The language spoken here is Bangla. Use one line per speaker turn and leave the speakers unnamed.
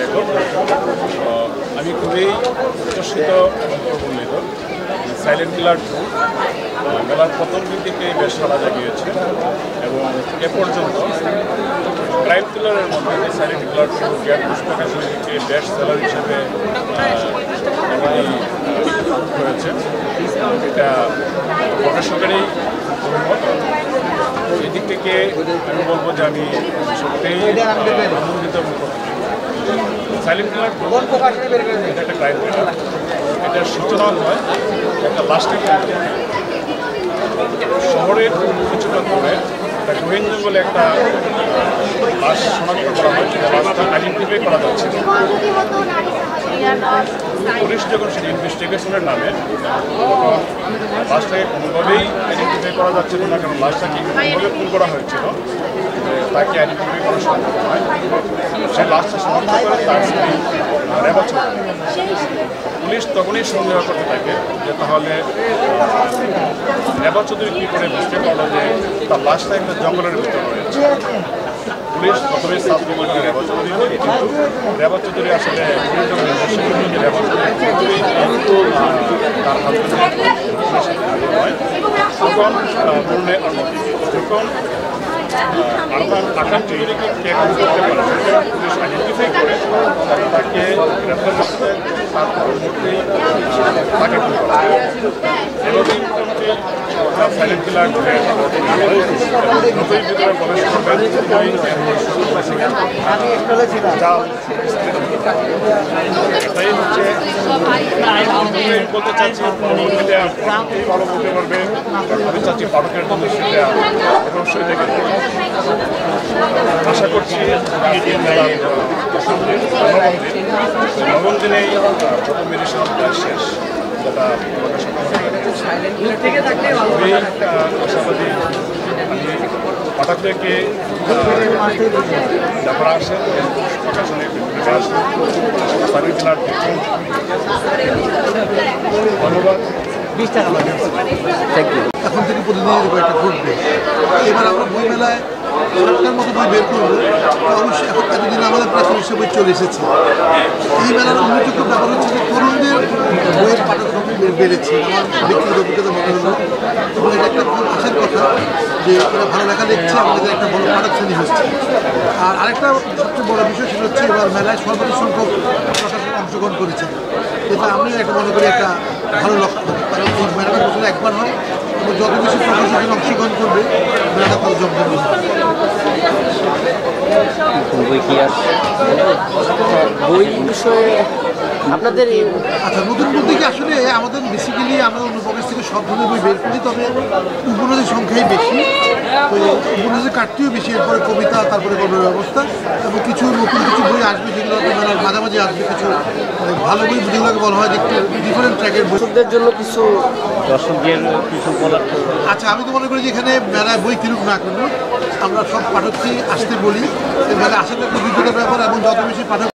লেখক। আমি খুবই উচ্ছ্বসিত এবং প্রফুল্লিত। সাইলেন্ট কিলার 2 মেলার প্রথম দিন থেকে বেশ সাড়া জাগিয়েছে এবং এ পর্যন্ত ক্রাইম থ্রিলারের মধ্যে সাইলেন্ট কিলার 2 জ্ঞান পুষ্পকাশনী থেকে বেস্ট সেলার হিসেবে হয়েছে। এটা প্রকাশকেরই এদিক থেকে আমি বলবো যে আমি সত্যিই আনন্দিত। সাইলেন্ট কিলার এটা একটা ক্রাইম থ্রিলার। এটার সূচনা হয় একটা লাস্টের শহরের কিছুটা দূরে একটা গহীন জঙ্গলে একটা লাশ শনাক্ত করা হয়। লাশটা আইডেন্টিফাই করা যাচ্ছে। পুলিশ যখন সেই ইনভেস্টিগেশনের নামে তখন লাশটাকে কোনোভাবেই আইডেন্টিফাই করা যাচ্ছিল না, কারণ লাশটাকে কোনোভাবে খুন করা হয়েছিল, তাকে আইডেন্টিফাই করা সম্ভব নয়। সেই লাশটা শনাক্ত করে তার স্ত্রী রেবা চৌধুরী। পুলিশ তখনই সন্দেহ করতে থাকে যে তাহলে রেবা চৌধুরী কী করে বুঝতে পারলো যে তার লাশটা একটা জঙ্গলের ভিতরে রয়েছে। পুলিশ প্রথমে শাস্তি করে রেবা চৌধুরী, কিন্তু রেবা চৌধুরী আসলে রেবা চৌধুরী তার হাজবেন্ড নয়। তখন বললে যখন আকাশ চৌধুরীকে কে করতে পারে পুলিশ আইডেন্টিফাই করে তাকে গ্রেফতার করতে, তার পরবর্তী তাকে এভাবেই মোটামুটি সাইলেন্ট কিলার নতুন ভিতরে প্রবেশ করবেন। এটাই হচ্ছে বলতে চাচ্ছি, ভালো বলতে পারবে। আমি চাচ্ছি পাঠকের জন্য সেটা অবশ্যই দেখে আশা করছি নবম দিনেই প্রথম এডিশন প্রায় শেষ, যেটা খুবই আশাবাদী। আমি পাঠকদেরকে যারা আসেন প্রকাশনে আসেন সাইলেন্ট কিলার দেখুন। ধন্যবাদ।
এখন থেকে প্রতিদিনের বইটা ঘটবে। এবার আমরা বই মেলায় 7টার মতো বই বের করবো। অবশ্যই এখন এতদিন আমাদের প্রায় 40 বই চলে এসেছে। এই মেলার উল্লেখযোগ্য ব্যাপার হচ্ছে যে তরুণদের বইয়ের পাঠক সংখ্যা বেড়েছে। আমার ব্যক্তিগত অভিজ্ঞতা মনে হলো, এবং এটা একটা খুব আশার কথা যে এরা ভালো লেখা লিখছে, আমাদের একটা বড় পাঠক শ্রেণী হচ্ছে। আর আরেকটা সবচেয়ে বড় বিষয় সেটা হচ্ছে এবার মেলায় সর্বাধিক সংখ্যক প্রকাশক অংশগ্রহণ করেছে। এটা আমি একটা মনে করি একটা ভালো লক্ষ্য, কারণ এই মেলাটা বছরে একবার হয় এবং যত বেশি প্রকাশকের অংশগ্রহণ করবে মেলাটা তত জমজমাট হবে।
বই কি আসছে বই বিষয়ে আপনাদের
আচ্ছা, নতুন বলতে কি আসলে আমাদের বেসিক্যালি আমরা অন্য প্রকাশ থেকে সব ধরনের বই বের করি, তবে উপন্যাসের সংখ্যাই বেশি, তো উপন্যাসের কাটতিও বেশি, এরপরে কবিতা, তারপরে গল্পের ব্যবস্থা, এবং কিছু নতুন কিছু বই আসবে যেগুলো মেলার মাঝামাঝি আসবে। কিছু ভালো বই যেগুলোকে বলা হয় যে একটু ডিফারেন্ট ট্র্যাকের বই।
দর্শকদের জন্য কিছু দর্শকদের কিছু বলার।
আচ্ছা, আমি তো মনে করি যে এখানে মেলায় বই কিনুক না করুন, আমরা সব পাঠককেই আসতে বলি। মেলায় আসাটা একটা অভিজ্ঞতার ব্যাপার, এবং যত বেশি পাঠক